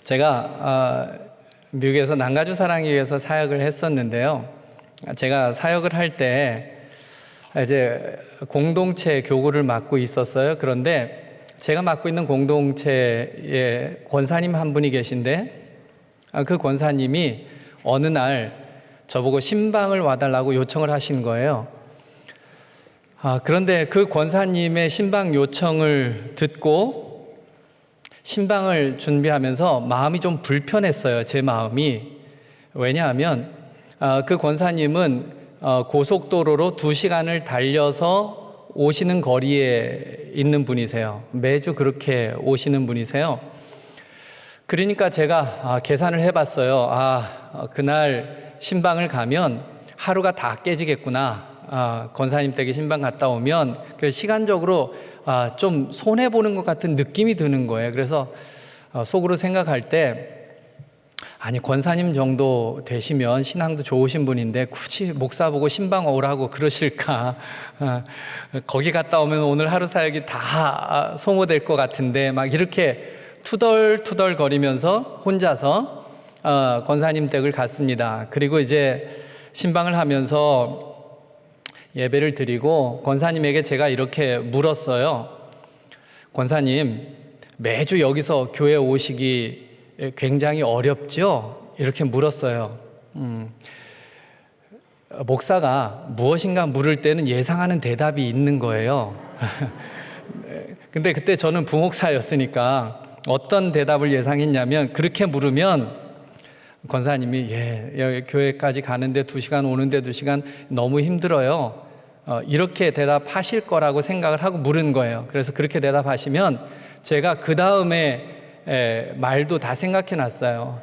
제가 미국에서 난가주 사랑을 위해서 사역을 했었는데요. 제가 사역을 할 때 이제 공동체 교구를 맡고 있었어요. 그런데 제가 맡고 있는 공동체에 권사님 한 분이 계신데 그 권사님이 어느 날 저보고 신방을 와달라고 요청을 하신 거예요. 그런데 그 권사님의 신방 요청을 듣고 신방을 준비하면서 마음이 좀 불편했어요. 제 마음이. 왜냐하면 그 권사님은 고속도로로 2시간을 달려서 오시는 거리에 있는 분이세요. 매주 그렇게 오시는 분이세요. 그러니까 제가 계산을 해봤어요. 그날 신방을 가면 하루가 다 깨지겠구나. 권사님 댁에 신방 갔다 오면 시간적으로 좀 손해보는 것 같은 느낌이 드는 거예요. 그래서 속으로 생각할 때 아니 권사님 정도 되시면 신앙도 좋으신 분인데 굳이 목사 보고 신방 오라고 그러실까. 거기 갔다 오면 오늘 하루 사역이 다 소모될 것 같은데 막 이렇게 투덜투덜 거리면서 혼자서 권사님 댁을 갔습니다. 그리고 이제 신방을 하면서 예배를 드리고 권사님에게 제가 이렇게 물었어요. 권사님, 매주 여기서 교회 오시기 굉장히 어렵죠? 이렇게 물었어요. 목사가 무엇인가 물을 때는 예상하는 대답이 있는 거예요. 근데 그때 저는 부목사였으니까 어떤 대답을 예상했냐면 그렇게 물으면 권사님이 여기 교회까지 가는데 2시간 오는데 2시간 너무 힘들어요. 이렇게 대답하실 거라고 생각을 하고 물은 거예요. 그래서 그렇게 대답하시면 제가 그 다음에 말도 다 생각해 놨어요.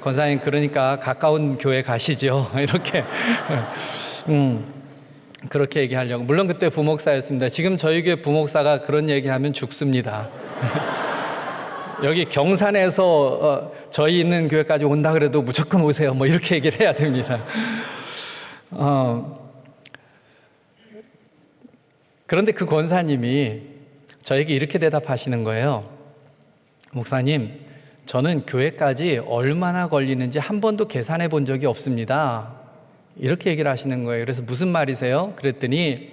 권사님 그러니까 가까운 교회 가시죠. 이렇게 그렇게 얘기하려고. 물론 그때 부목사였습니다. 지금 저희 교회 부목사가 그런 얘기하면 죽습니다. 여기 경산에서 저희 있는 교회까지 온다 그래도 무조건 오세요. 뭐 이렇게 얘기를 해야 됩니다. 그런데 그 권사님이 저에게 이렇게 대답하시는 거예요. 목사님, 저는 교회까지 얼마나 걸리는지 한 번도 계산해 본 적이 없습니다. 이렇게 얘기를 하시는 거예요. 그래서 무슨 말이세요? 그랬더니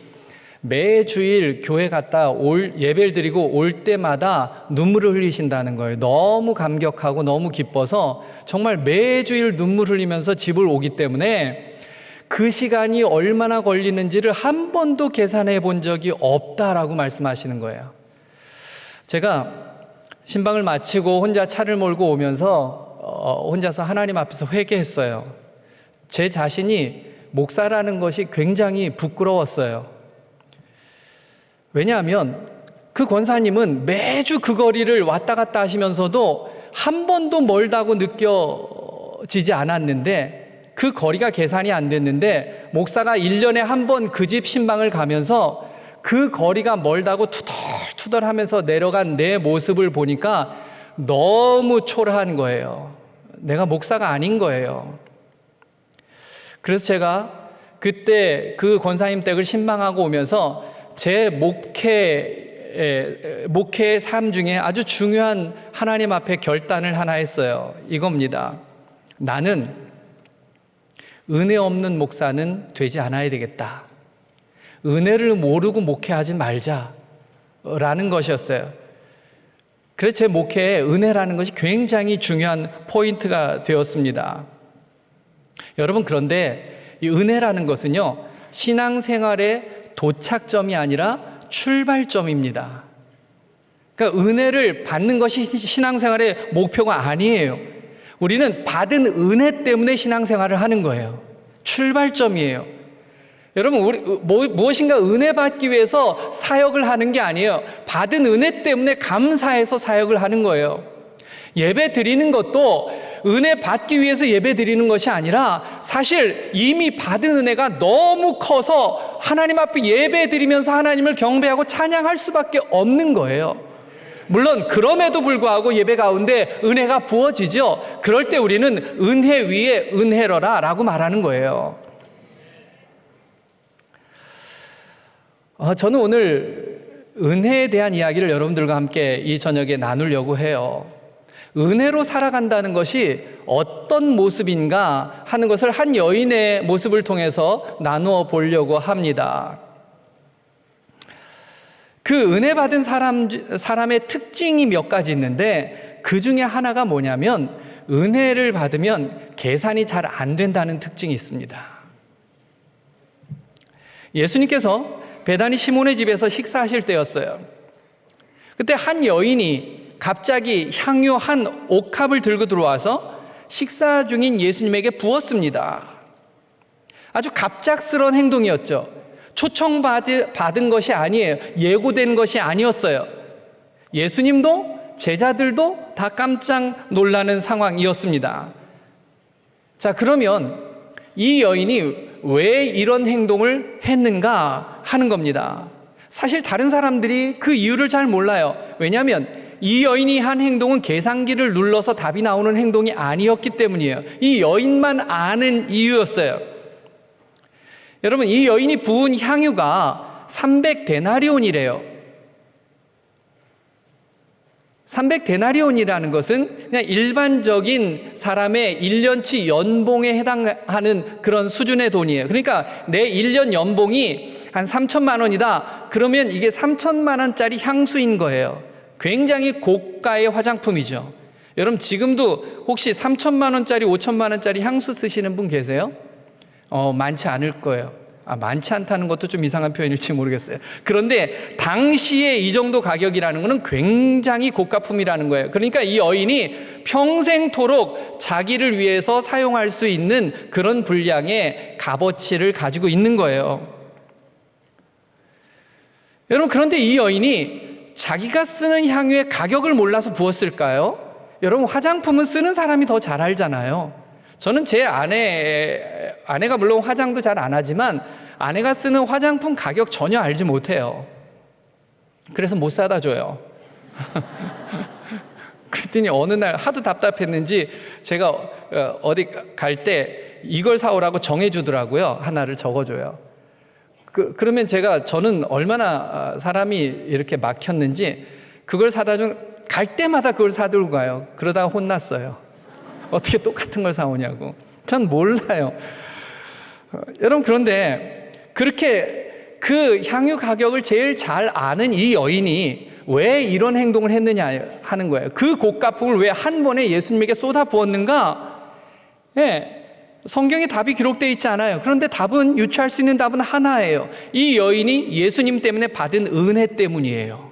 매주일 교회 갔다 예배를 드리고 올 때마다 눈물을 흘리신다는 거예요. 너무 감격하고 너무 기뻐서 정말 매주일 눈물 흘리면서 집을 오기 때문에 그 시간이 얼마나 걸리는지를 한 번도 계산해 본 적이 없다라고 말씀하시는 거예요. 제가 신방을 마치고 혼자 차를 몰고 오면서 혼자서 하나님 앞에서 회개했어요. 제 자신이 목사라는 것이 굉장히 부끄러웠어요. 왜냐하면 그 권사님은 매주 그 거리를 왔다 갔다 하시면서도 한 번도 멀다고 느껴지지 않았는데 그 거리가 계산이 안 됐는데 목사가 1년에 한 번 그 집 신방을 가면서 그 거리가 멀다고 투덜투덜 하면서 내려간 내 모습을 보니까 너무 초라한 거예요. 내가 목사가 아닌 거예요. 그래서 제가 그때 그 권사님 댁을 신방하고 오면서 제 목회의 삶 중에 아주 중요한 하나님 앞에 결단을 하나 했어요. 이겁니다. 나는 은혜 없는 목사는 되지 않아야 되겠다. 은혜를 모르고 목회하지 말자라는 것이었어요. 그래서 제 목회에 은혜라는 것이 굉장히 중요한 포인트가 되었습니다. 여러분, 그런데 이 은혜라는 것은요, 신앙생활의 도착점이 아니라 출발점입니다. 그러니까 은혜를 받는 것이 신앙생활의 목표가 아니에요. 우리는 받은 은혜 때문에 신앙생활을 하는 거예요. 출발점이에요. 여러분, 우리 무엇인가 은혜 받기 위해서 사역을 하는 게 아니에요. 받은 은혜 때문에 감사해서 사역을 하는 거예요. 예배 드리는 것도 은혜 받기 위해서 예배 드리는 것이 아니라 사실 이미 받은 은혜가 너무 커서 하나님 앞에 예배 드리면서 하나님을 경배하고 찬양할 수밖에 없는 거예요. 물론 그럼에도 불구하고 예배 가운데 은혜가 부어지죠. 그럴 때 우리는 은혜 위에 은혜로라 라고 말하는 거예요. 저는 오늘 은혜에 대한 이야기를 여러분들과 함께 이 저녁에 나누려고 해요. 은혜로 살아간다는 것이 어떤 모습인가 하는 것을 한 여인의 모습을 통해서 나누어 보려고 합니다. 그 은혜 받은 사람의 특징이 몇 가지 있는데 그 중에 하나가 뭐냐면 은혜를 받으면 계산이 잘 안 된다는 특징이 있습니다. 예수님께서 베다니 시몬의 집에서 식사하실 때였어요. 그때 한 여인이 갑자기 향유 한 옥합을 들고 들어와서 식사 중인 예수님에게 부었습니다. 아주 갑작스러운 행동이었죠. 초청받은 것이 아니에요. 예고된 것이 아니었어요. 예수님도 제자들도 다 깜짝 놀라는 상황이었습니다. 자, 그러면 이 여인이 왜 이런 행동을 했는가 하는 겁니다. 사실 다른 사람들이 그 이유를 잘 몰라요. 왜냐하면 이 여인이 한 행동은 계산기를 눌러서 답이 나오는 행동이 아니었기 때문이에요. 이 여인만 아는 이유였어요. 여러분, 이 여인이 부은 향유가 300데나리온이래요. 300데나리온이라는 것은 그냥 일반적인 사람의 1년치 연봉에 해당하는 그런 수준의 돈이에요. 그러니까 내 1년 연봉이 한 3천만 원이다. 그러면 이게 3천만 원짜리 향수인 거예요. 굉장히 고가의 화장품이죠. 여러분, 지금도 혹시 3천만 원짜리, 5천만 원짜리 향수 쓰시는 분 계세요? 많지 않을 거예요. 많지 않다는 것도 좀 이상한 표현일지 모르겠어요. 그런데 당시에 이 정도 가격이라는 것은 굉장히 고가품이라는 거예요. 그러니까 이 여인이 평생토록 자기를 위해서 사용할 수 있는 그런 분량의 값어치를 가지고 있는 거예요. 여러분, 그런데 이 여인이 자기가 쓰는 향유의 가격을 몰라서 부었을까요? 여러분, 화장품은 쓰는 사람이 더 잘 알잖아요. 저는 제 아내가 물론 화장도 잘 안 하지만 아내가 쓰는 화장품 가격 전혀 알지 못해요. 그래서 못 사다 줘요. 그랬더니 어느 날 하도 답답했는지 제가 어디 갈 때 이걸 사오라고 정해주더라고요. 하나를 적어줘요. 그러면 저는 얼마나 사람이 이렇게 막혔는지 그걸 사다 준 갈 때마다 그걸 사들고 가요. 그러다가 혼났어요. 어떻게 똑같은 걸 사오냐고. 전 몰라요. 여러분, 그런데 그렇게 그 향유 가격을 제일 잘 아는 이 여인이 왜 이런 행동을 했느냐 하는 거예요. 그 고가품을 왜 한 번에 예수님에게 쏟아 부었는가? 예, 성경에 답이 기록되어 있지 않아요. 그런데 답은 유추할 수 있는 답은 하나예요. 이 여인이 예수님 때문에 받은 은혜 때문이에요.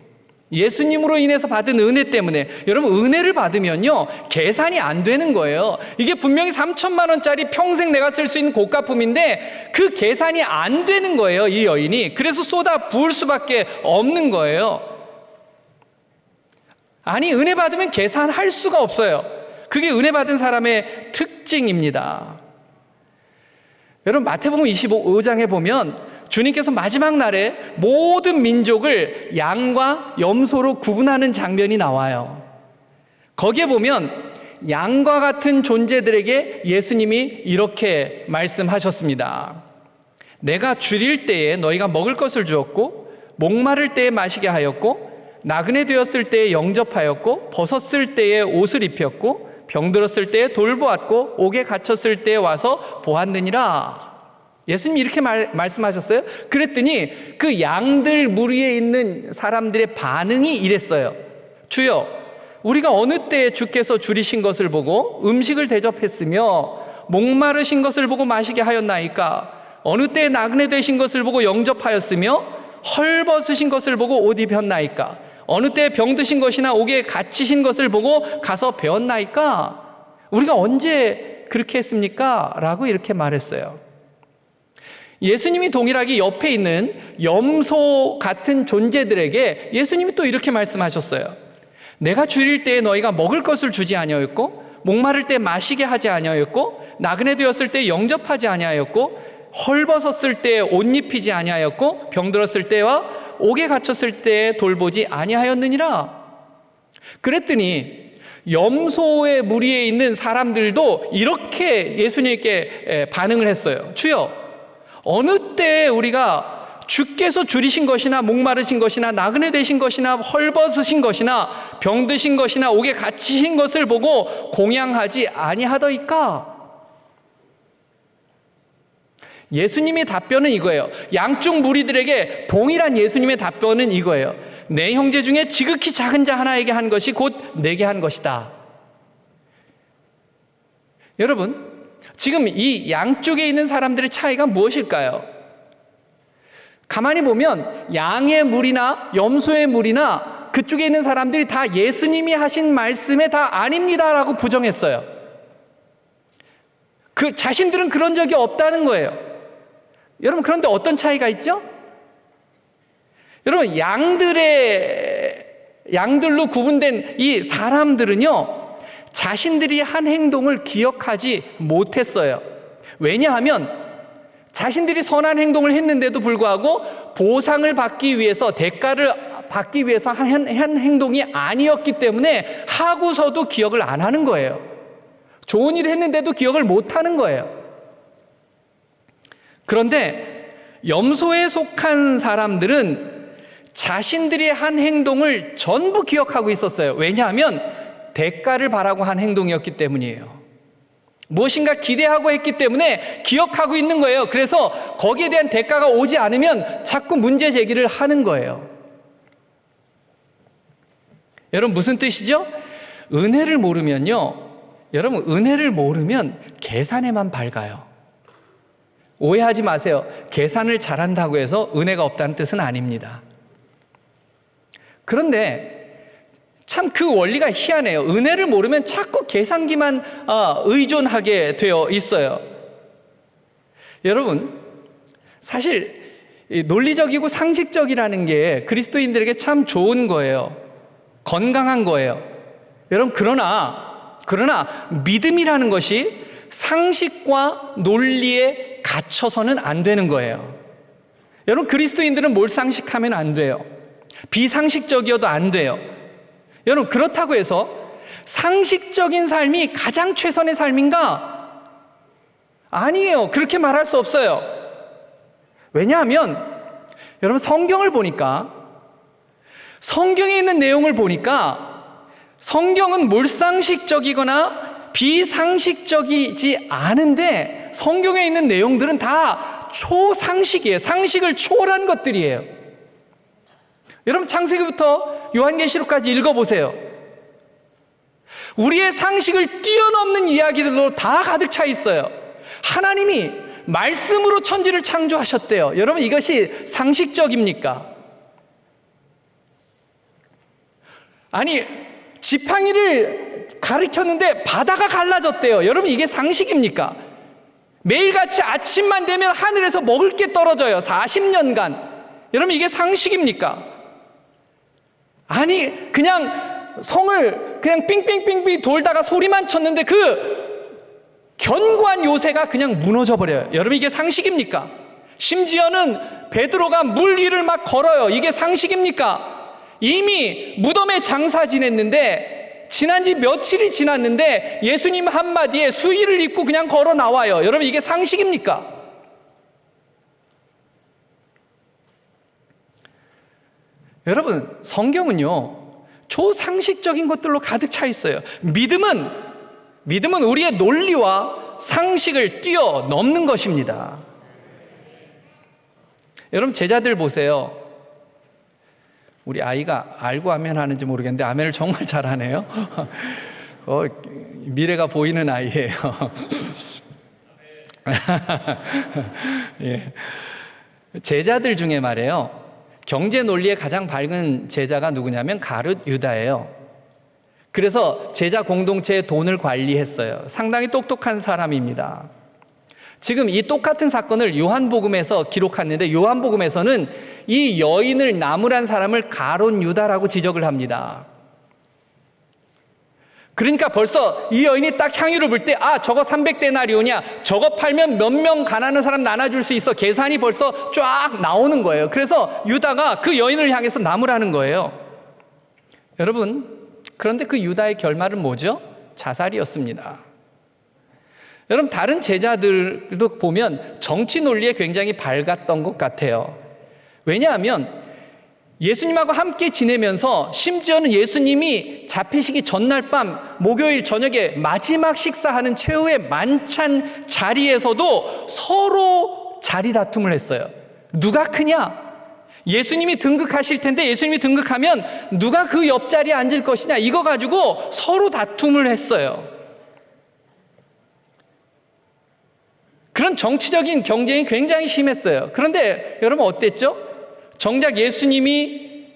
예수님으로 인해서 받은 은혜 때문에. 여러분, 은혜를 받으면요 계산이 안 되는 거예요. 이게 분명히 3천만 원짜리 평생 내가 쓸 수 있는 고가품인데 그 계산이 안 되는 거예요, 이 여인이. 그래서 쏟아 부을 수밖에 없는 거예요. 아니, 은혜 받으면 계산할 수가 없어요. 그게 은혜 받은 사람의 특징입니다. 여러분, 마태복음 25장에 보면 주님께서 마지막 날에 모든 민족을 양과 염소로 구분하는 장면이 나와요. 거기에 보면 양과 같은 존재들에게 예수님이 이렇게 말씀하셨습니다. 내가 줄일 때에 너희가 먹을 것을 주었고, 목마를 때에 마시게 하였고, 나그네 되었을 때에 영접하였고, 벗었을 때에 옷을 입혔고, 병들었을 때에 돌보았고, 옥에 갇혔을 때에 와서 보았느니라. 예수님이 이렇게 말씀하셨어요. 그랬더니 그 양들 무리에 있는 사람들의 반응이 이랬어요. 주여, 우리가 어느 때에 주께서 줄이신 것을 보고 음식을 대접했으며 목마르신 것을 보고 마시게 하였나이까? 어느 때에 나그네 되신 것을 보고 영접하였으며 헐벗으신 것을 보고 옷 입혔나이까? 어느 때에 병드신 것이나 옥에 갇히신 것을 보고 가서 배웠나이까? 우리가 언제 그렇게 했습니까? 라고 이렇게 말했어요. 예수님이 동일하게 옆에 있는 염소 같은 존재들에게 예수님이 또 이렇게 말씀하셨어요. 내가 줄일 때에 너희가 먹을 것을 주지 아니하였고, 목마를 때 마시게 하지 아니하였고, 나그네 되었을 때 영접하지 아니하였고, 헐벗었을 때 옷 입히지 아니하였고, 병들었을 때와 옥에 갇혔을 때 돌보지 아니하였느니라. 그랬더니 염소의 무리에 있는 사람들도 이렇게 예수님께 반응을 했어요. 주여, 어느 때에 우리가 주께서 줄이신 것이나 목마르신 것이나 나그네 되신 것이나 헐벗으신 것이나 병드신 것이나 옥에 갇히신 것을 보고 공양하지 아니하더이까? 예수님의 답변은 이거예요. 양쪽 무리들에게 동일한 예수님의 답변은 이거예요. 내 형제 중에 지극히 작은 자 하나에게 한 것이 곧 내게 한 것이다. 여러분, 지금 이 양쪽에 있는 사람들의 차이가 무엇일까요? 가만히 보면 양의 무리나 염소의 무리나 그쪽에 있는 사람들이 다 예수님이 하신 말씀에 다 아닙니다라고 부정했어요. 그 자신들은 그런 적이 없다는 거예요. 여러분, 그런데 어떤 차이가 있죠? 여러분, 양들로 구분된 이 사람들은요, 자신들이 한 행동을 기억하지 못했어요. 왜냐하면 자신들이 선한 행동을 했는데도 불구하고 보상을 받기 위해서, 대가를 받기 위해서 한 행동이 아니었기 때문에 하고서도 기억을 안 하는 거예요. 좋은 일을 했는데도 기억을 못 하는 거예요. 그런데 염소에 속한 사람들은 자신들이 한 행동을 전부 기억하고 있었어요. 왜냐하면 대가를 바라고 한 행동이었기 때문이에요. 무엇인가 기대하고 했기 때문에 기억하고 있는 거예요. 그래서 거기에 대한 대가가 오지 않으면 자꾸 문제 제기를 하는 거예요. 여러분, 무슨 뜻이죠? 은혜를 모르면요, 여러분, 은혜를 모르면 계산에만 밝아요. 오해하지 마세요. 계산을 잘한다고 해서 은혜가 없다는 뜻은 아닙니다. 그런데 참 그 원리가 희한해요. 은혜를 모르면 자꾸 계산기만 의존하게 되어 있어요. 여러분, 사실 논리적이고 상식적이라는 게 그리스도인들에게 참 좋은 거예요. 건강한 거예요. 여러분, 그러나 믿음이라는 것이 상식과 논리에 갇혀서는 안 되는 거예요. 여러분, 그리스도인들은 몰상식하면 안 돼요. 비상식적이어도 안 돼요. 여러분, 그렇다고 해서 상식적인 삶이 가장 최선의 삶인가? 아니에요. 그렇게 말할 수 없어요. 왜냐하면 여러분, 성경을 보니까, 성경에 있는 내용을 보니까 성경은 몰상식적이거나 비상식적이지 않은데 성경에 있는 내용들은 다 초상식이에요. 상식을 초월한 것들이에요. 여러분, 창세기부터 요한계시록까지 읽어보세요. 우리의 상식을 뛰어넘는 이야기들로 다 가득 차 있어요. 하나님이 말씀으로 천지를 창조하셨대요. 여러분, 이것이 상식적입니까? 아니, 지팡이를 가르쳤는데 바다가 갈라졌대요. 여러분, 이게 상식입니까? 매일같이 아침만 되면 하늘에서 먹을 게 떨어져요. 40년간. 여러분, 이게 상식입니까? 아니, 그냥 성을 그냥 삥삥삥삥 돌다가 소리만 쳤는데 그 견고한 요새가 그냥 무너져 버려요. 여러분, 이게 상식입니까? 심지어는 베드로가 물 위를 막 걸어요. 이게 상식입니까? 이미 무덤에 장사 지냈는데, 지난 지 며칠이 지났는데 예수님 한마디에 수의를 입고 그냥 걸어 나와요. 여러분, 이게 상식입니까? 여러분, 성경은요, 초상식적인 것들로 가득 차 있어요. 믿음은 우리의 논리와 상식을 뛰어넘는 것입니다. 여러분, 제자들 보세요. 우리 아이가 알고 아멘 하는지 모르겠는데 아멘을 정말 잘하네요. 미래가 보이는 아이예요. 예. 제자들 중에 말이에요, 경제 논리에 가장 밝은 제자가 누구냐면 가룟 유다예요. 그래서 제자 공동체의 돈을 관리했어요. 상당히 똑똑한 사람입니다. 지금 이 똑같은 사건을 요한복음에서 기록했는데, 요한복음에서는 이 여인을 나무란 사람을 가룟 유다라고 지적을 합니다. 그러니까 벌써 이 여인이 딱 향유를 불 때, 저거 300데나리오냐, 저거 팔면 몇 명 가난한 사람 나눠줄 수 있어, 계산이 벌써 쫙 나오는 거예요. 그래서 유다가 그 여인을 향해서 나무라는 거예요. 여러분, 그런데 그 유다의 결말은 뭐죠? 자살이었습니다. 여러분, 다른 제자들도 보면 정치 논리에 굉장히 밝았던 것 같아요. 왜냐하면 예수님하고 함께 지내면서 심지어는 예수님이 잡히시기 전날 밤 목요일 저녁에 마지막 식사하는 최후의 만찬 자리에서도 서로 자리 다툼을 했어요. 누가 크냐? 예수님이 등극하실 텐데 예수님이 등극하면 누가 그 옆자리에 앉을 것이냐, 이거 가지고 서로 다툼을 했어요. 그런 정치적인 경쟁이 굉장히 심했어요. 그런데 여러분 어땠죠? 정작 예수님이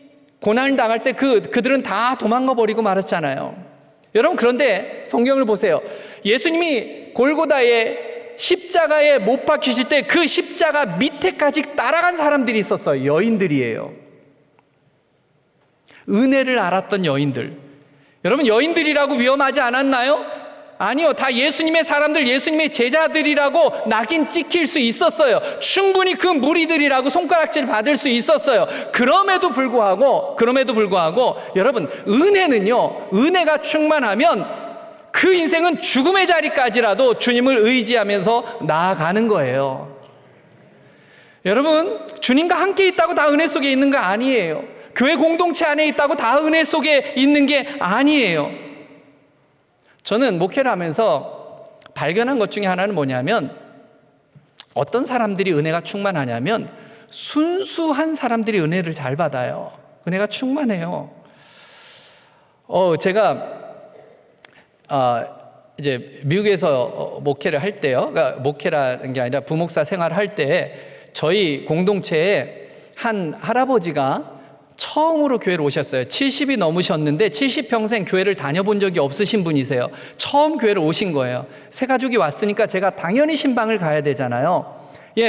고난을 당할 때 그들은 다 도망가 버리고 말았잖아요. 여러분, 그런데 성경을 보세요. 예수님이 골고다의 십자가에 못 박히실 때 그 십자가 밑에까지 따라간 사람들이 있었어요. 여인들이에요. 은혜를 알았던 여인들. 여러분, 여인들이라고 위험하지 않았나요? 아니요, 다 예수님의 사람들, 예수님의 제자들이라고 낙인 찍힐 수 있었어요. 충분히 그 무리들이라고 손가락질 받을 수 있었어요. 그럼에도 불구하고 여러분, 은혜가 충만하면 그 인생은 죽음의 자리까지라도 주님을 의지하면서 나아가는 거예요. 여러분, 주님과 함께 있다고 다 은혜 속에 있는 거 아니에요. 교회 공동체 안에 있다고 다 은혜 속에 있는 게 아니에요. 저는 목회를 하면서 발견한 것 중에 하나는 뭐냐면, 어떤 사람들이 은혜가 충만하냐면 순수한 사람들이 은혜를 잘 받아요. 은혜가 충만해요. 제가 이제 미국에서 목회를 할 때요, 그러니까 목회라는 게 아니라 부목사 생활을 할 때 저희 공동체에 한 할아버지가 처음으로 교회를 오셨어요. 70이 넘으셨는데 70평생 교회를 다녀본 적이 없으신 분이세요. 처음 교회를 오신 거예요. 새 가족이 왔으니까 제가 당연히 신방을 가야 되잖아요.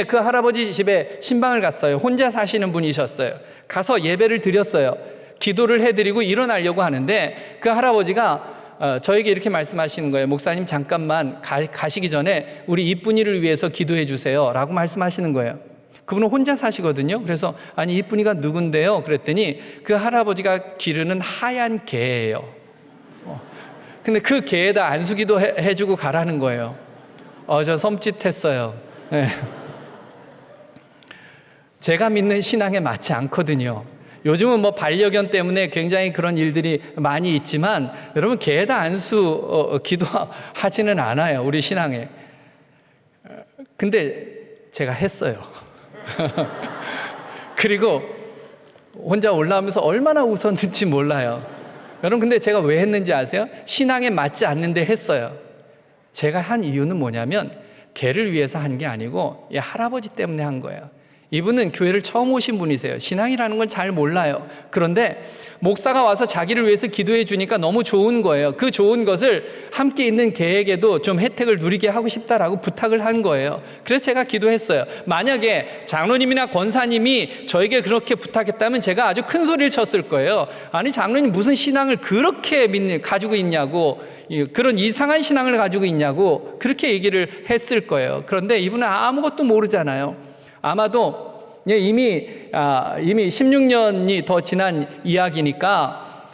그 할아버지 집에 신방을 갔어요. 혼자 사시는 분이셨어요. 가서 예배를 드렸어요. 기도를 해드리고 일어나려고 하는데 그 할아버지가 저에게 이렇게 말씀하시는 거예요. 목사님, 잠깐만 가시기 전에 우리 이쁜이를 위해서 기도해 주세요 라고 말씀하시는 거예요. 그분은 혼자 사시거든요. 그래서 아니, 이쁜이가 누군데요? 그랬더니 그 할아버지가 기르는 하얀 개예요. 근데 그 개에다 안수기도 해주고 가라는 거예요. 저 섬찟했어요. 네. 제가 믿는 신앙에 맞지 않거든요. 요즘은 뭐 반려견 때문에 굉장히 그런 일들이 많이 있지만 여러분, 개에다 안수 기도하지는 않아요, 우리 신앙에. 근데 제가 했어요. 그리고 혼자 올라오면서 얼마나 웃었는지 몰라요. 여러분, 근데 제가 왜 했는지 아세요? 신앙에 맞지 않는데 했어요. 제가 한 이유는 뭐냐면 걔를 위해서 한 게 아니고 이 할아버지 때문에 한 거예요. 이분은 교회를 처음 오신 분이세요. 신앙이라는 건 잘 몰라요. 그런데 목사가 와서 자기를 위해서 기도해 주니까 너무 좋은 거예요. 그 좋은 것을 함께 있는 개에게도 좀 혜택을 누리게 하고 싶다라고 부탁을 한 거예요. 그래서 제가 기도했어요. 만약에 장로님이나 권사님이 저에게 그렇게 부탁했다면 제가 아주 큰 소리를 쳤을 거예요. 아니, 장로님 무슨 신앙을 그렇게 가지고 있냐고, 그런 이상한 신앙을 가지고 있냐고 그렇게 얘기를 했을 거예요. 그런데 이분은 아무것도 모르잖아요. 아마도 이미 16년이 더 지난 이야기니까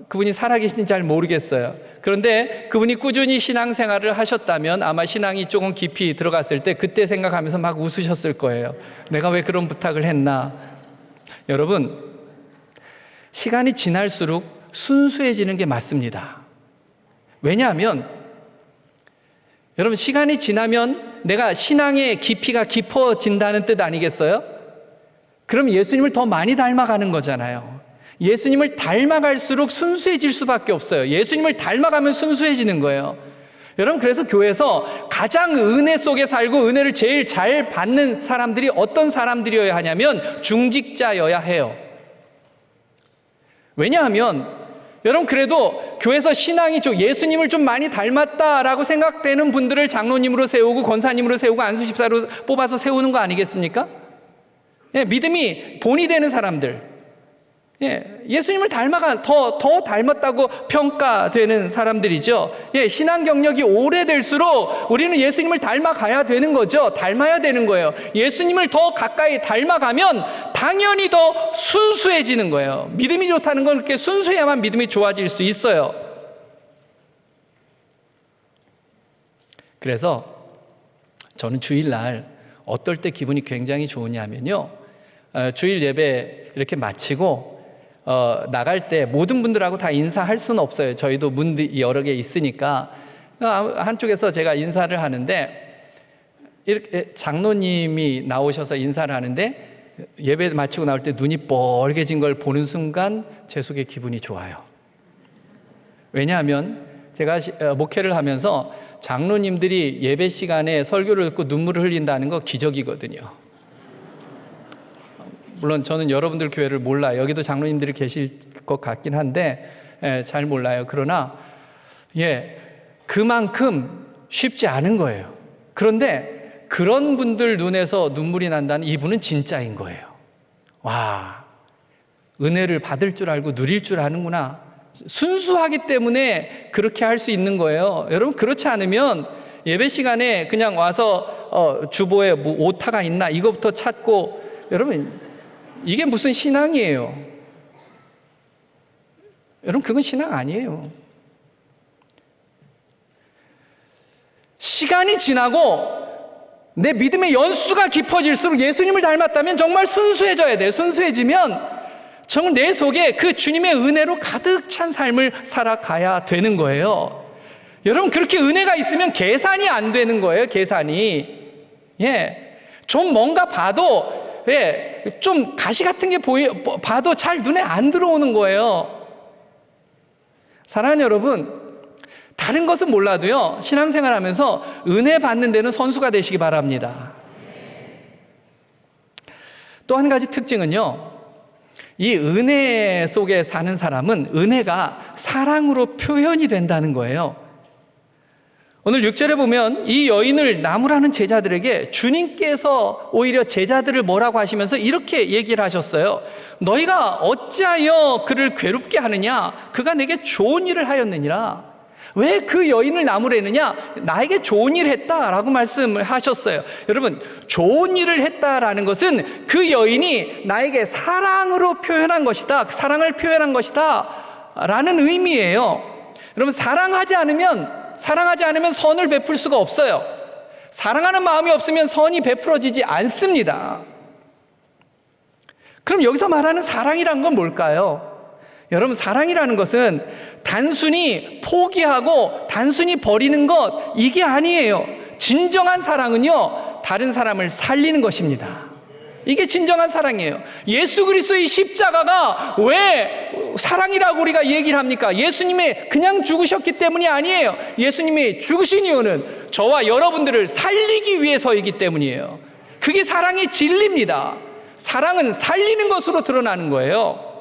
그분이 살아계신지 잘 모르겠어요. 그런데 그분이 꾸준히 신앙생활을 하셨다면 아마 신앙이 조금 깊이 들어갔을 때 그때 생각하면서 막 웃으셨을 거예요. 내가 왜 그런 부탁을 했나. 여러분, 시간이 지날수록 순수해지는 게 맞습니다. 왜냐하면 여러분, 시간이 지나면 내가 신앙의 깊이가 깊어진다는 뜻 아니겠어요? 그럼 예수님을 더 많이 닮아가는 거잖아요. 예수님을 닮아갈수록 순수해질 수밖에 없어요. 예수님을 닮아가면 순수해지는 거예요. 여러분, 그래서 교회에서 가장 은혜 속에 살고 은혜를 제일 잘 받는 사람들이 어떤 사람들이어야 하냐면 중직자여야 해요. 왜냐하면 여러분, 그래도 교회에서 신앙이 예수님을 좀 많이 닮았다라고 생각되는 분들을 장로님으로 세우고 권사님으로 세우고 안수집사로 뽑아서 세우는 거 아니겠습니까? 믿음이 본이 되는 사람들, 예수님을 더 닮았다고 평가되는 사람들이죠. 신앙 경력이 오래될수록 우리는 예수님을 닮아가야 되는 거죠. 닮아야 되는 거예요. 예수님을 더 가까이 닮아가면 당연히 더 순수해지는 거예요. 믿음이 좋다는 건 그렇게 순수해야만 믿음이 좋아질 수 있어요. 그래서 저는 주일날 어떨 때 기분이 굉장히 좋으냐면요, 주일 예배 이렇게 마치고 나갈 때 모든 분들하고 다 인사할 수는 없어요. 저희도 문이 여러 개 있으니까 한쪽에서 제가 인사를 하는데 이렇게 장로님이 나오셔서 인사를 하는데 예배 마치고 나올 때 눈이 뻘개진 걸 보는 순간 제 속에 기분이 좋아요. 왜냐하면 제가 목회를 하면서 장로님들이 예배 시간에 설교를 듣고 눈물을 흘린다는 거 기적이거든요. 물론 저는 여러분들 교회를 몰라요. 여기도 장로님들이 계실 것 같긴 한데 잘 몰라요. 그러나 그만큼 쉽지 않은 거예요. 그런데 그런 분들 눈에서 눈물이 난다는 이분은 진짜인 거예요. 와, 은혜를 받을 줄 알고 누릴 줄 아는구나. 순수하기 때문에 그렇게 할 수 있는 거예요. 여러분, 그렇지 않으면 예배 시간에 그냥 와서 주보에 뭐 오타가 있나 이거부터 찾고, 여러분 이게 무슨 신앙이에요? 여러분, 그건 신앙 아니에요. 시간이 지나고 내 믿음의 연수가 깊어질수록 예수님을 닮았다면 정말 순수해져야 돼요. 순수해지면 정말 내 속에 그 주님의 은혜로 가득 찬 삶을 살아가야 되는 거예요. 여러분, 그렇게 은혜가 있으면 계산이 안 되는 거예요. 계산이. 좀 뭔가 봐도 좀 가시 같은 게 봐도 잘 눈에 안 들어오는 거예요. 사랑하는 여러분, 다른 것은 몰라도요, 신앙생활 하면서 은혜 받는 데는 선수가 되시기 바랍니다. 또 한 가지 특징은요, 이 은혜 속에 사는 사람은 은혜가 사랑으로 표현이 된다는 거예요. 오늘 6절에 보면 이 여인을 나무라는 제자들에게 주님께서 오히려 제자들을 뭐라고 하시면서 이렇게 얘기를 하셨어요. 너희가 어찌하여 그를 괴롭게 하느냐? 그가 내게 좋은 일을 하였느니라. 왜 그 여인을 나무라 했느냐? 나에게 좋은 일을 했다라고 말씀을 하셨어요. 여러분, 좋은 일을 했다라는 것은 그 여인이 나에게 사랑으로 표현한 것이다, 사랑을 표현한 것이다 라는 의미예요. 여러분, 사랑하지 않으면 선을 베풀 수가 없어요. 사랑하는 마음이 없으면 선이 베풀어지지 않습니다. 그럼 여기서 말하는 사랑이란 건 뭘까요? 여러분, 사랑이라는 것은 단순히 포기하고 단순히 버리는 것, 이게 아니에요. 진정한 사랑은요, 다른 사람을 살리는 것입니다. 이게 진정한 사랑이에요. 예수 그리스도의 십자가가 왜 사랑이라고 우리가 얘기를 합니까? 예수님이 그냥 죽으셨기 때문이 아니에요. 예수님이 죽으신 이유는 저와 여러분들을 살리기 위해서이기 때문이에요. 그게 사랑의 진리입니다. 사랑은 살리는 것으로 드러나는 거예요.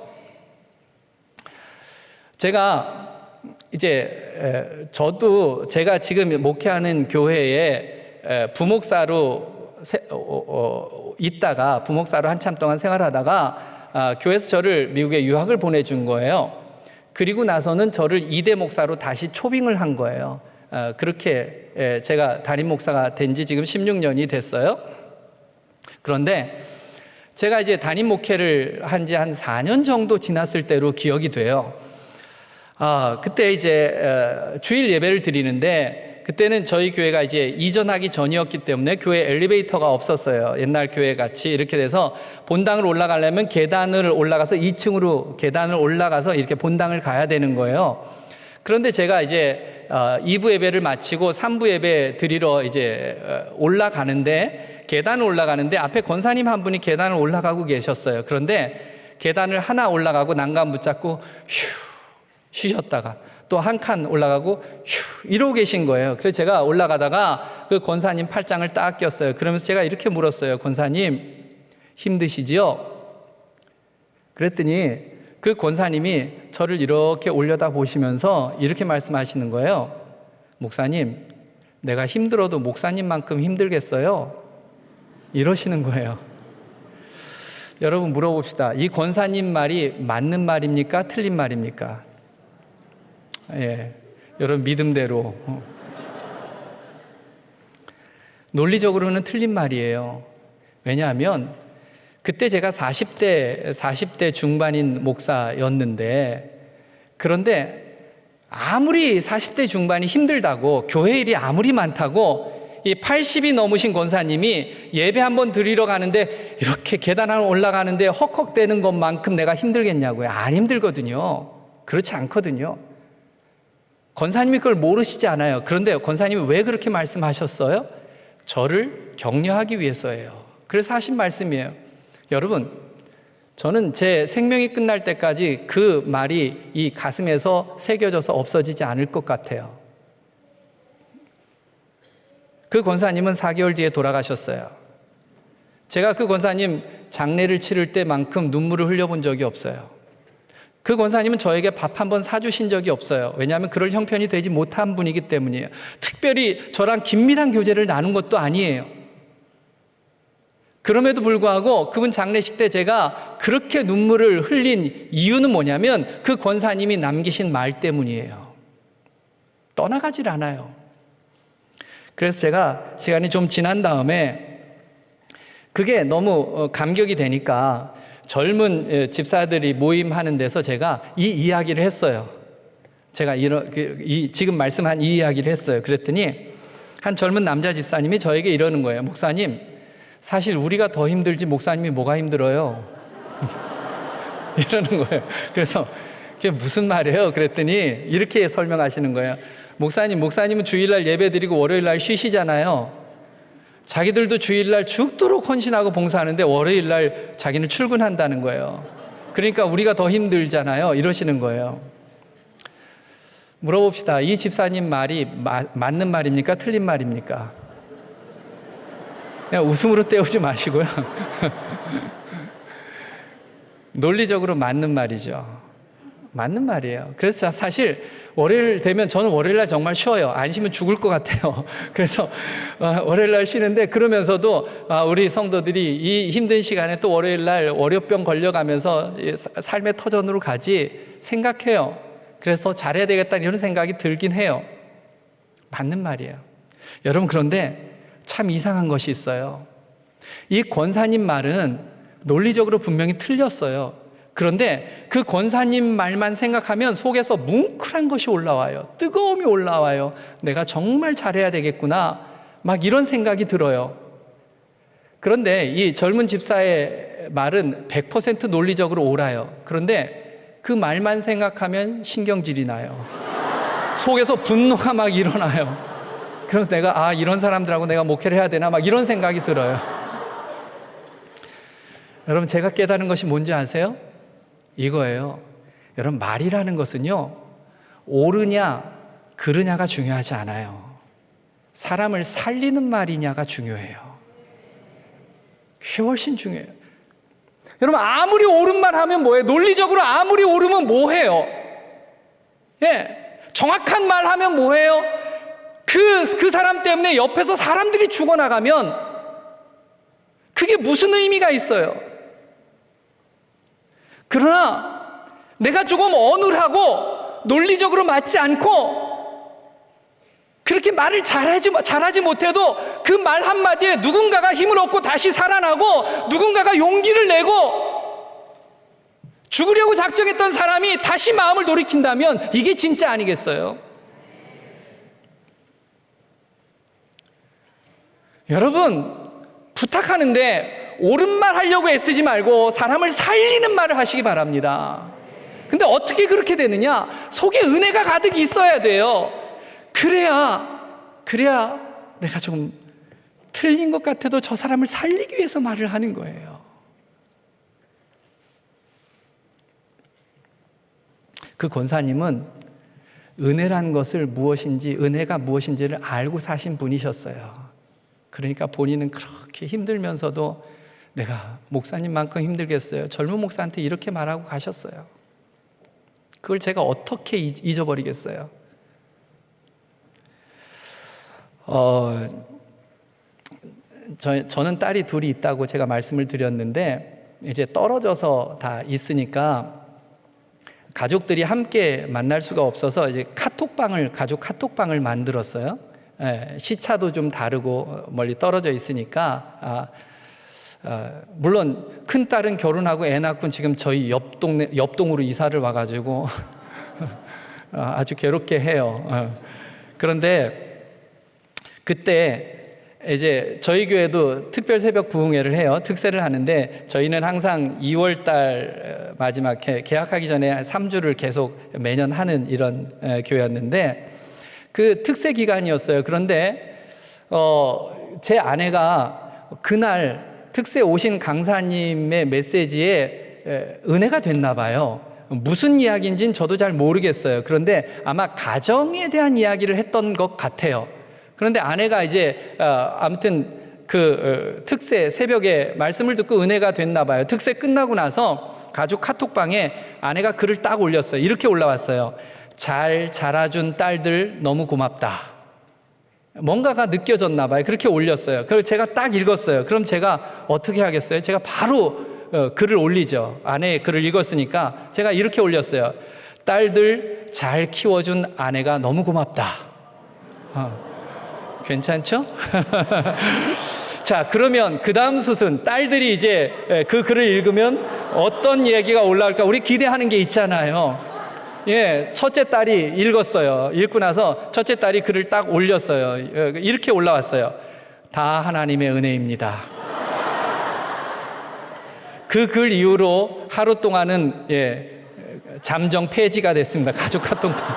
저도 제가 지금 목회하는 교회에 부목사로 있다가 부목사로 한참 동안 생활하다가 교회에서 저를 미국에 유학을 보내준 거예요. 그리고 나서는 저를 이대 목사로 다시 초빙을 한 거예요. 그렇게 제가 담임 목사가 된 지 지금 16년이 됐어요. 그런데 제가 이제 담임 목회를 한 지 한 4년 정도 지났을 때로 기억이 돼요. 그때 이제 주일 예배를 드리는데, 그때는 저희 교회가 이제 이전하기 전이었기 때문에 교회 엘리베이터가 없었어요. 옛날 교회 같이 이렇게 돼서 본당을 올라가려면 계단을 올라가서 2층으로 계단을 올라가서 이렇게 본당을 가야 되는 거예요. 그런데 제가 이제 2부 예배를 마치고 3부 예배 드리러 이제 계단을 올라가는데 앞에 권사님 한 분이 계단을 올라가고 계셨어요. 그런데 계단을 하나 올라가고 난간 붙잡고 쉬셨다가 또 한 칸 올라가고 이러고 계신 거예요. 그래서 제가 올라가다가 그 권사님 팔짱을 딱 꼈어요. 그러면서 제가 이렇게 물었어요. 권사님, 힘드시지요? 그랬더니 그 권사님이 저를 이렇게 올려다 보시면서 이렇게 말씀하시는 거예요. 목사님, 내가 힘들어도 목사님만큼 힘들겠어요? 이러시는 거예요. 여러분, 물어봅시다. 이 권사님 말이 맞는 말입니까? 틀린 말입니까? 여러분, 믿음대로. 논리적으로는 틀린 말이에요. 왜냐하면 그때 제가 40대 중반인 목사였는데, 그런데 아무리 40대 중반이 힘들다고, 교회 일이 아무리 많다고 이 80이 넘으신 권사님이 예배 한번 드리러 가는데 이렇게 계단 하나 올라가는데 헉헉대는 것만큼 내가 힘들겠냐고요? 안 힘들거든요. 그렇지 않거든요. 권사님이 그걸 모르시지 않아요. 그런데 권사님이 왜 그렇게 말씀하셨어요? 저를 격려하기 위해서예요. 그래서 하신 말씀이에요. 여러분, 저는 제 생명이 끝날 때까지 그 말이 이 가슴에서 새겨져서 없어지지 않을 것 같아요. 그 권사님은 4개월 뒤에 돌아가셨어요. 제가 그 권사님 장례를 치를 때만큼 눈물을 흘려본 적이 없어요. 그 권사님은 저에게 밥 한 번 사주신 적이 없어요. 왜냐하면 그럴 형편이 되지 못한 분이기 때문이에요. 특별히 저랑 긴밀한 교제를 나눈 것도 아니에요. 그럼에도 불구하고 그분 장례식 때 제가 그렇게 눈물을 흘린 이유는 뭐냐면 그 권사님이 남기신 말 때문이에요. 떠나가질 않아요. 그래서 제가 시간이 좀 지난 다음에 그게 너무 감격이 되니까 젊은 집사들이 모임하는 데서 제가 이 이야기를 했어요. 제가 지금 말씀한 이 이야기를 했어요. 그랬더니 한 젊은 남자 집사님이 저에게 이러는 거예요. 목사님, 사실 우리가 더 힘들지 목사님이 뭐가 힘들어요? 이러는 거예요. 그래서 그게 무슨 말이에요? 그랬더니 이렇게 설명하시는 거예요. 목사님은 주일날 예배드리고 월요일날 쉬시잖아요. 자기들도 주일날 죽도록 헌신하고 봉사하는데 월요일날 자기는 출근한다는 거예요. 그러니까 우리가 더 힘들잖아요. 이러시는 거예요. 물어봅시다. 이 집사님 말이 맞는 말입니까? 틀린 말입니까? 그냥 웃음으로 때우지 마시고요. 논리적으로 맞는 말이죠. 맞는 말이에요. 그래서 사실 월요일 되면 저는 월요일날 정말 쉬어요. 안 쉬면 죽을 것 같아요. 그래서 월요일날 쉬는데 그러면서도 우리 성도들이 이 힘든 시간에 또 월요일날 월요병 걸려가면서 삶의 터전으로 가지 생각해요. 그래서 잘해야 되겠다 이런 생각이 들긴 해요. 맞는 말이에요. 여러분, 그런데 참 이상한 것이 있어요. 이 권사님 말은 논리적으로 분명히 틀렸어요. 그런데 그 권사님 말만 생각하면 속에서 뭉클한 것이 올라와요. 뜨거움이 올라와요. 내가 정말 잘해야 되겠구나. 막 이런 생각이 들어요. 그런데 이 젊은 집사의 말은 100% 논리적으로 옳아요. 그런데 그 말만 생각하면 신경질이 나요. 속에서 분노가 막 일어나요. 그래서 내가 이런 사람들하고 내가 목회를 해야 되나 막 이런 생각이 들어요. 여러분, 제가 깨달은 것이 뭔지 아세요? 이거예요. 여러분, 말이라는 것은요, 옳으냐 그르냐가 중요하지 않아요. 사람을 살리는 말이냐가 중요해요. 그게 훨씬 중요해요. 여러분, 아무리 옳은 말 하면 뭐예요? 논리적으로 아무리 옳으면 뭐해요? 예, 정확한 말 하면 뭐해요? 그 사람 때문에 옆에서 사람들이 죽어나가면 그게 무슨 의미가 있어요? 그러나 내가 조금 어눌하고 논리적으로 맞지 않고 그렇게 말을 잘하지 못해도 그 말 한마디에 누군가가 힘을 얻고 다시 살아나고 누군가가 용기를 내고 죽으려고 작정했던 사람이 다시 마음을 돌이킨다면 이게 진짜 아니겠어요? 여러분, 부탁하는데 옳은 말 하려고 애쓰지 말고 사람을 살리는 말을 하시기 바랍니다. 근데 어떻게 그렇게 되느냐? 속에 은혜가 가득 있어야 돼요. 그래야 내가 좀 틀린 것 같아도 저 사람을 살리기 위해서 말을 하는 거예요. 그 권사님은 은혜란 것을 은혜가 무엇인지를 알고 사신 분이셨어요. 그러니까 본인은 그렇게 힘들면서도 내가 목사님만큼 힘들겠어요? 젊은 목사한테 이렇게 말하고 가셨어요. 그걸 제가 어떻게 잊어버리겠어요? 저는 딸이 둘이 있다고 제가 말씀을 드렸는데 이제 떨어져서 다 있으니까 가족들이 함께 만날 수가 없어서 이제 가족 카톡방을 만들었어요. 예, 시차도 좀 다르고 멀리 떨어져 있으니까 물론 큰 딸은 결혼하고 애 낳고 지금 저희 옆동으로 이사를 와가지고 아주 괴롭게 해요. 그런데 그때 이제 저희 교회도 특별 새벽 부흥회를 해요. 특세를 하는데 저희는 항상 2월 달 마지막 개학하기 전에 3주를 계속 매년 하는 이런 교회였는데 그 특세 기간이었어요. 그런데 제 아내가 그날 특세 오신 강사님의 메시지에 은혜가 됐나 봐요. 무슨 이야기인지는 저도 잘 모르겠어요. 그런데 아마 가정에 대한 이야기를 했던 것 같아요. 그런데 아내가 이제 아무튼 그 특세 새벽에 말씀을 듣고 은혜가 됐나 봐요. 특세 끝나고 나서 가족 카톡방에 아내가 글을 딱 올렸어요. 이렇게 올라왔어요. 잘 자라준 딸들 너무 고맙다. 뭔가가 느껴졌나 봐요. 그렇게 올렸어요. 그걸 제가 딱 읽었어요. 그럼 제가 어떻게 하겠어요? 제가 바로 글을 올리죠. 아내의 글을 읽었으니까 제가 이렇게 올렸어요. 딸들 잘 키워준 아내가 너무 고맙다. 괜찮죠? 자, 그러면 그 다음 수순, 딸들이 이제 그 글을 읽으면 어떤 얘기가 올라올까? 우리 기대하는 게 있잖아요. 예, 첫째 딸이 읽었어요. 읽고 나서 첫째 딸이 글을 딱 올렸어요. 이렇게 올라왔어요. 다 하나님의 은혜입니다. 그 글 이후로 하루 동안은 잠정 폐지가 됐습니다. 가족 카톡방.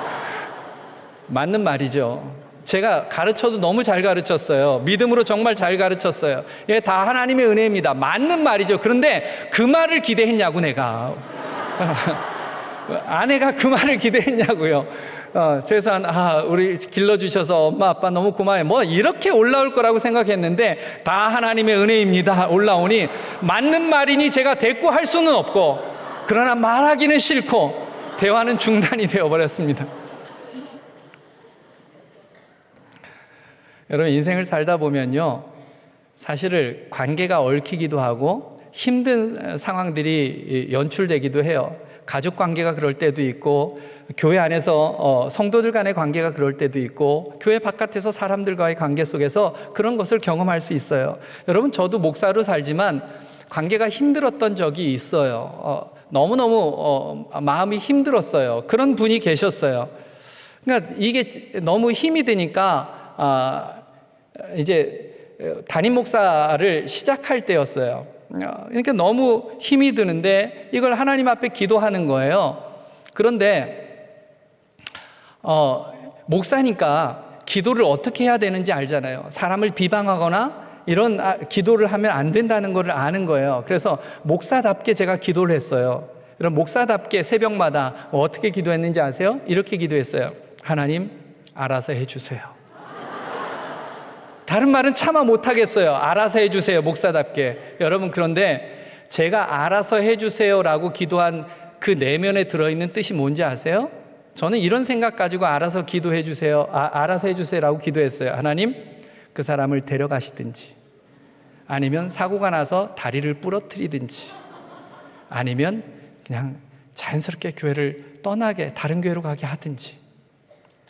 맞는 말이죠. 제가 가르쳐도 너무 잘 가르쳤어요. 믿음으로 정말 잘 가르쳤어요. 다 하나님의 은혜입니다. 맞는 말이죠. 그런데 그 말을 기대했냐고 내가. 아내가 그 말을 기대했냐고요. 최소한 우리 길러주셔서 엄마 아빠 너무 고마워요. 뭐 이렇게 올라올 거라고 생각했는데 다 하나님의 은혜입니다. 올라오니 맞는 말이니 제가 대꾸할 수는 없고 그러나 말하기는 싫고 대화는 중단이 되어버렸습니다. 여러분 인생을 살다 보면요 사실은 관계가 얽히기도 하고 힘든 상황들이 연출되기도 해요. 가족 관계가 그럴 때도 있고 교회 안에서 성도들 간의 관계가 그럴 때도 있고 교회 바깥에서 사람들과의 관계 속에서 그런 것을 경험할 수 있어요. 여러분 저도 목사로 살지만 관계가 힘들었던 적이 있어요. 너무너무 마음이 힘들었어요. 그런 분이 계셨어요. 그러니까 이게 너무 힘이 드니까 이제 담임 목사를 시작할 때였어요. 그러니까 너무 힘이 드는데 이걸 하나님 앞에 기도하는 거예요. 그런데 목사니까 기도를 어떻게 해야 되는지 알잖아요. 사람을 비방하거나 이런 기도를 하면 안 된다는 걸 아는 거예요. 그래서 목사답게 제가 기도를 했어요. 그럼 목사답게 새벽마다 어떻게 기도했는지 아세요? 이렇게 기도했어요. 하나님 알아서 해주세요. 다른 말은 차마 못하겠어요. 알아서 해주세요. 목사답게. 여러분 그런데 제가 알아서 해주세요라고 기도한 그 내면에 들어있는 뜻이 뭔지 아세요? 저는 이런 생각 가지고 알아서 기도해 주세요. 알아서 해주세요라고 기도했어요. 하나님 그 사람을 데려가시든지 아니면 사고가 나서 다리를 부러뜨리든지 아니면 그냥 자연스럽게 교회를 떠나게 다른 교회로 가게 하든지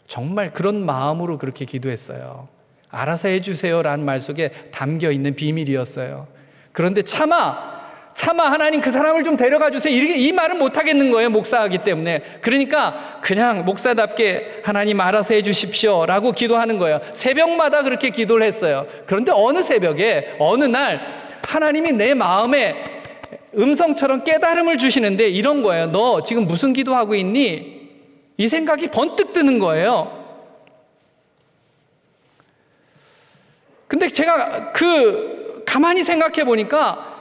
정말 그런 마음으로 그렇게 기도했어요. 알아서 해주세요라는 말 속에 담겨있는 비밀이었어요. 그런데 차마 하나님 그 사람을 좀 데려가 주세요. 이 말은 못하겠는 거예요. 목사이기 때문에. 그러니까 그냥 목사답게 하나님 알아서 해주십시오 라고 기도하는 거예요. 새벽마다 그렇게 기도를 했어요. 그런데 어느 새벽에 어느 날 하나님이 내 마음에 음성처럼 깨달음을 주시는데 이런 거예요. 너 지금 무슨 기도하고 있니? 이 생각이 번뜩 드는 거예요. 근데 제가 가만히 생각해 보니까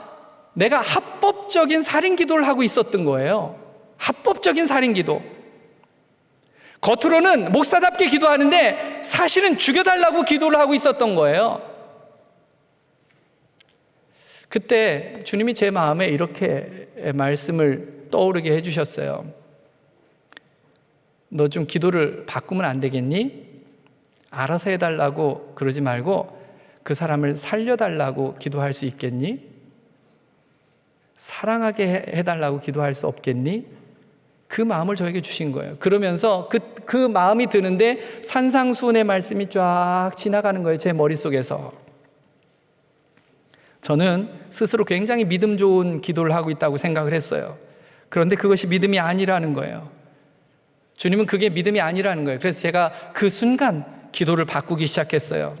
내가 합법적인 살인 기도를 하고 있었던 거예요. 합법적인 살인 기도. 겉으로는 목사답게 기도하는데 사실은 죽여달라고 기도를 하고 있었던 거예요. 그때 주님이 제 마음에 이렇게 말씀을 떠오르게 해주셨어요. 너 좀 기도를 바꾸면 안 되겠니? 알아서 해달라고 그러지 말고 그 사람을 살려달라고 기도할 수 있겠니? 사랑하게 해달라고 기도할 수 없겠니? 그 마음을 저에게 주신 거예요. 그러면서 그 마음이 드는데 산상수훈의 말씀이 쫙 지나가는 거예요. 제 머릿속에서. 저는 스스로 굉장히 믿음 좋은 기도를 하고 있다고 생각을 했어요. 그런데 그것이 믿음이 아니라는 거예요. 주님은 그게 믿음이 아니라는 거예요. 그래서 제가 그 순간 기도를 바꾸기 시작했어요.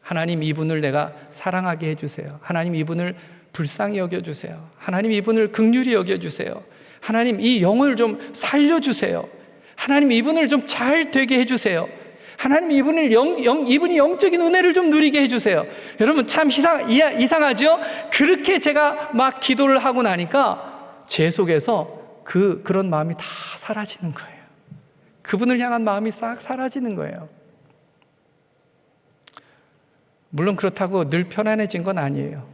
하나님 이분을 내가 사랑하게 해주세요. 하나님 이분을 불쌍히 여겨주세요. 하나님 이분을 긍휼히 여겨주세요. 하나님 이 영혼을 좀 살려주세요. 하나님 이분을 좀 잘 되게 해주세요. 하나님 이분이 영적인 은혜를 좀 누리게 해주세요. 여러분 참 이상하죠? 그렇게 제가 막 기도를 하고 나니까 제 속에서 그런 마음이 다 사라지는 거예요. 그분을 향한 마음이 싹 사라지는 거예요. 물론 그렇다고 늘 편안해진 건 아니에요.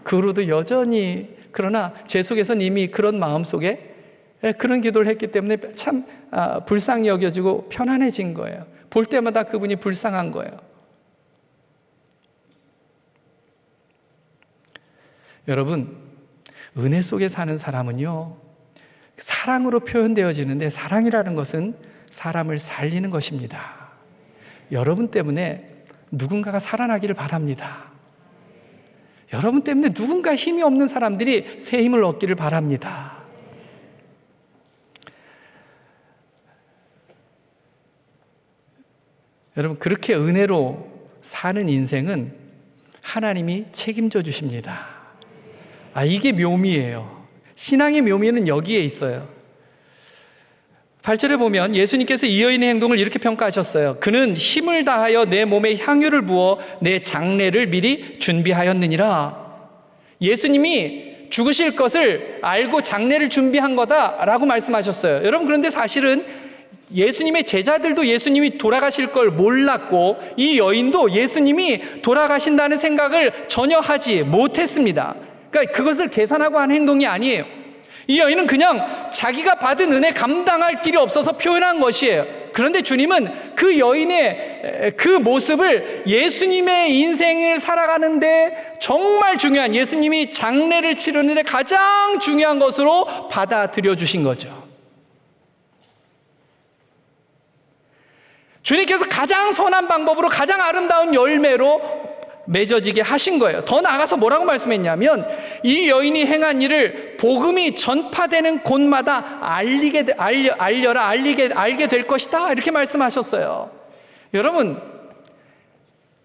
그 후로도 여전히, 그러나 제 속에서는 이미 그런 마음 속에 그런 기도를 했기 때문에 참 불쌍히 여겨지고 편안해진 거예요. 볼 때마다 그분이 불쌍한 거예요. 여러분, 은혜 속에 사는 사람은요, 사랑으로 표현되어지는데 사랑이라는 것은 사람을 살리는 것입니다. 여러분 때문에 누군가가 살아나기를 바랍니다. 여러분 때문에 누군가 힘이 없는 사람들이 새 힘을 얻기를 바랍니다. 여러분, 그렇게 은혜로 사는 인생은 하나님이 책임져 주십니다. 이게 묘미예요. 신앙의 묘미는 여기에 있어요. 8절에 보면 예수님께서 이 여인의 행동을 이렇게 평가하셨어요. 그는 힘을 다하여 내 몸에 향유를 부어 내 장례를 미리 준비하였느니라. 예수님이 죽으실 것을 알고 장례를 준비한 거다라고 말씀하셨어요. 여러분, 그런데 사실은 예수님의 제자들도 예수님이 돌아가실 걸 몰랐고 이 여인도 예수님이 돌아가신다는 생각을 전혀 하지 못했습니다. 그러니까 그것을 계산하고 한 행동이 아니에요. 이 여인은 그냥 자기가 받은 은혜 감당할 길이 없어서 표현한 것이에요. 그런데 주님은 그 여인의 그 모습을 예수님의 인생을 살아가는데 정말 중요한, 예수님이 장례를 치르는데 가장 중요한 것으로 받아들여 주신 거죠. 주님께서 가장 선한 방법으로 가장 아름다운 열매로 맺어지게 하신 거예요. 더 나아가서 뭐라고 말씀했냐면 이 여인이 행한 일을 복음이 전파되는 곳마다 알게 될 것이다, 이렇게 말씀하셨어요. 여러분,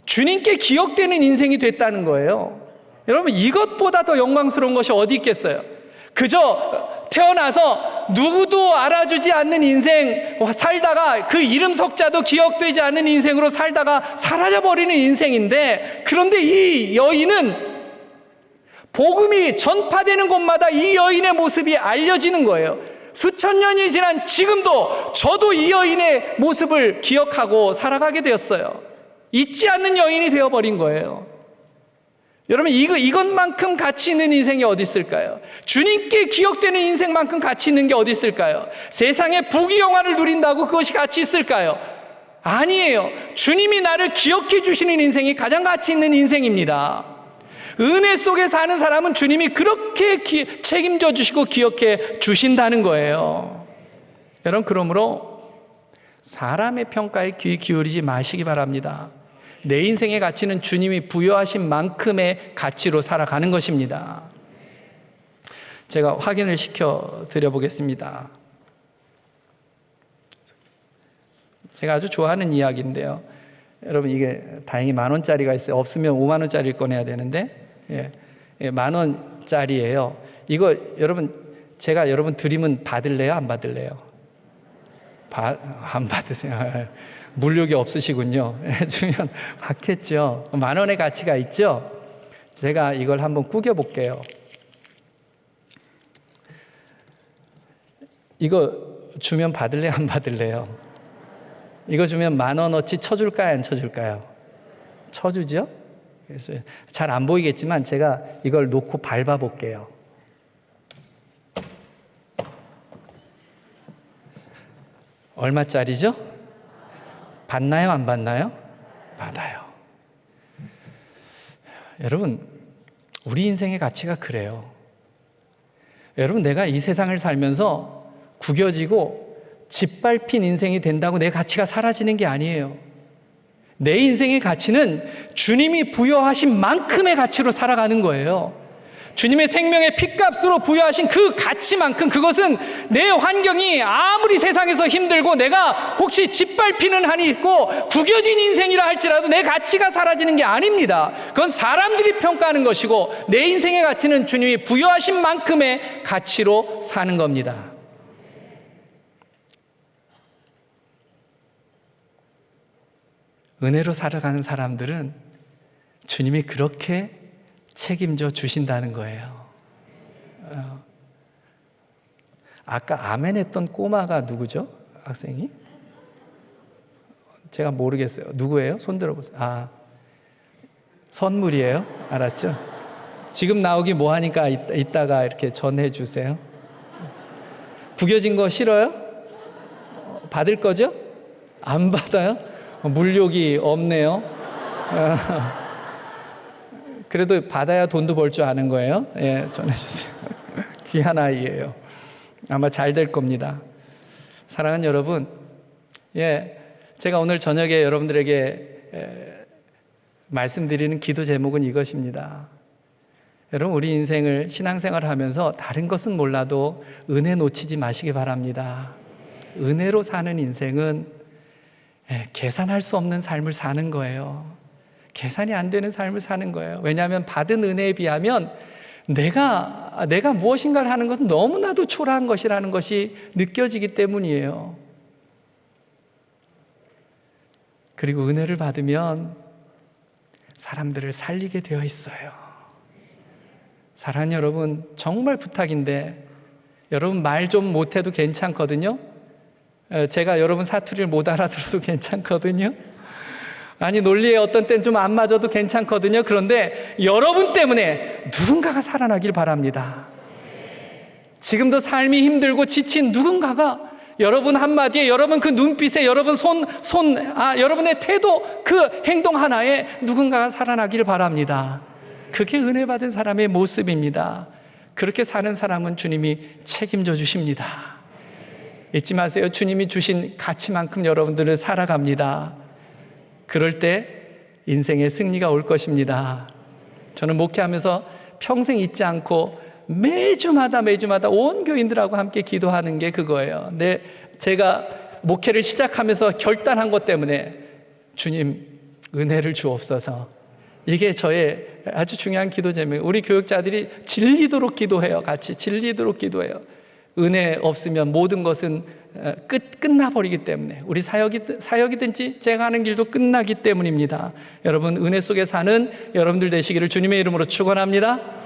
주님께 기억되는 인생이 됐다는 거예요. 여러분, 이것보다 더 영광스러운 것이 어디 있겠어요? 그저 태어나서 누구도 알아주지 않는 인생 살다가 그 이름 석자도 기억되지 않는 인생으로 살다가 사라져버리는 인생인데, 그런데 이 여인은 복음이 전파되는 곳마다 이 여인의 모습이 알려지는 거예요. 수천 년이 지난 지금도 저도 이 여인의 모습을 기억하고 살아가게 되었어요. 잊지 않는 여인이 되어버린 거예요. 여러분, 이것만큼 가치 있는 인생이 어디 있을까요? 주님께 기억되는 인생만큼 가치 있는 게 어디 있을까요? 세상의 부귀영화를 누린다고 그것이 가치 있을까요? 아니에요. 주님이 나를 기억해 주시는 인생이 가장 가치 있는 인생입니다. 은혜 속에 사는 사람은 주님이 그렇게 책임져 주시고 기억해 주신다는 거예요. 여러분, 그러므로 사람의 평가에 귀 기울이지 마시기 바랍니다. 내 인생의 가치는 주님이 부여하신 만큼의 가치로 살아가는 것입니다. 제가 확인을 시켜 드려보겠습니다. 제가 아주 좋아하는 이야기인데요. 여러분, 이게 다행히 10,000원짜리가 있어요. 없으면 50,000원짜리를 꺼내야 되는데, 10,000원짜리예요. 이거 여러분, 제가 여러분 드리면 받을래요? 안 받을래요? 안 받으세요. 물욕이 없으시군요. 주면 받겠죠. 10,000원의 가치가 있죠. 제가 이걸 한번 구겨볼게요. 이거 주면 받을래요? 안 받을래요? 이거 주면 10,000원어치 쳐줄까요? 안 쳐줄까요? 쳐주죠? 잘 안 보이겠지만 제가 이걸 놓고 밟아볼게요. 얼마짜리죠? 받나요? 안 받나요? 받아요. 여러분, 우리 인생의 가치가 그래요. 여러분, 내가 이 세상을 살면서 구겨지고 짓밟힌 인생이 된다고 내 가치가 사라지는 게 아니에요. 내 인생의 가치는 주님이 부여하신 만큼의 가치로 살아가는 거예요. 주님의 생명의 핏값으로 부여하신 그 가치만큼, 그것은 내 환경이 아무리 세상에서 힘들고 내가 혹시 짓밟히는 한이 있고 구겨진 인생이라 할지라도 내 가치가 사라지는 게 아닙니다. 그건 사람들이 평가하는 것이고, 내 인생의 가치는 주님이 부여하신 만큼의 가치로 사는 겁니다. 은혜로 살아가는 사람들은 주님이 그렇게 책임져 주신다는 거예요. 아까 아멘 했던 꼬마가 누구죠? 학생이? 제가 모르겠어요. 누구예요? 손 들어보세요. 선물이에요? 알았죠? 지금 나오기 뭐하니까 이따가 이렇게 전해 주세요. 구겨진 거 싫어요? 받을 거죠? 안 받아요? 물욕이 없네요. 그래도 받아야 돈도 벌 줄 아는 거예요. 예, 전해주세요. 귀한 아이예요. 아마 잘 될 겁니다. 사랑하는 여러분, 제가 오늘 저녁에 여러분들에게 말씀드리는 기도 제목은 이것입니다. 여러분, 우리 인생을 신앙생활을 하면서 다른 것은 몰라도 은혜 놓치지 마시기 바랍니다. 은혜로 사는 인생은 계산할 수 없는 삶을 사는 거예요. 계산이 안 되는 삶을 사는 거예요. 왜냐하면 받은 은혜에 비하면 내가 무엇인가를 하는 것은 너무나도 초라한 것이라는 것이 느껴지기 때문이에요. 그리고 은혜를 받으면 사람들을 살리게 되어 있어요. 사랑하는 여러분, 정말 부탁인데, 여러분 말 좀 못해도 괜찮거든요. 제가 여러분 사투리를 못 알아들어도 괜찮거든요. 아니, 논리에 어떤 때는 좀 안 맞아도 괜찮거든요. 그런데 여러분 때문에 누군가가 살아나길 바랍니다. 지금도 삶이 힘들고 지친 누군가가 여러분 한마디에, 여러분 그 눈빛에, 여러분 여러분의 태도, 그 행동 하나에 누군가가 살아나길 바랍니다. 그게 은혜 받은 사람의 모습입니다. 그렇게 사는 사람은 주님이 책임져 주십니다. 잊지 마세요. 주님이 주신 가치만큼 여러분들은 살아갑니다. 그럴 때 인생의 승리가 올 것입니다. 저는 목회하면서 평생 잊지 않고 매주마다 온 교인들하고 함께 기도하는 게 그거예요. 제가 목회를 시작하면서 결단한 것 때문에 주님 은혜를 주옵소서. 이게 저의 아주 중요한 기도 제목이에요. 우리 교육자들이 질리도록 기도해요. 같이 질리도록 기도해요. 은혜 없으면 모든 것은 끝나버리기 때문에, 우리 사역이든지 제가 하는 길도 끝나기 때문입니다. 여러분, 은혜 속에 사는 여러분들 되시기를 주님의 이름으로 축원합니다.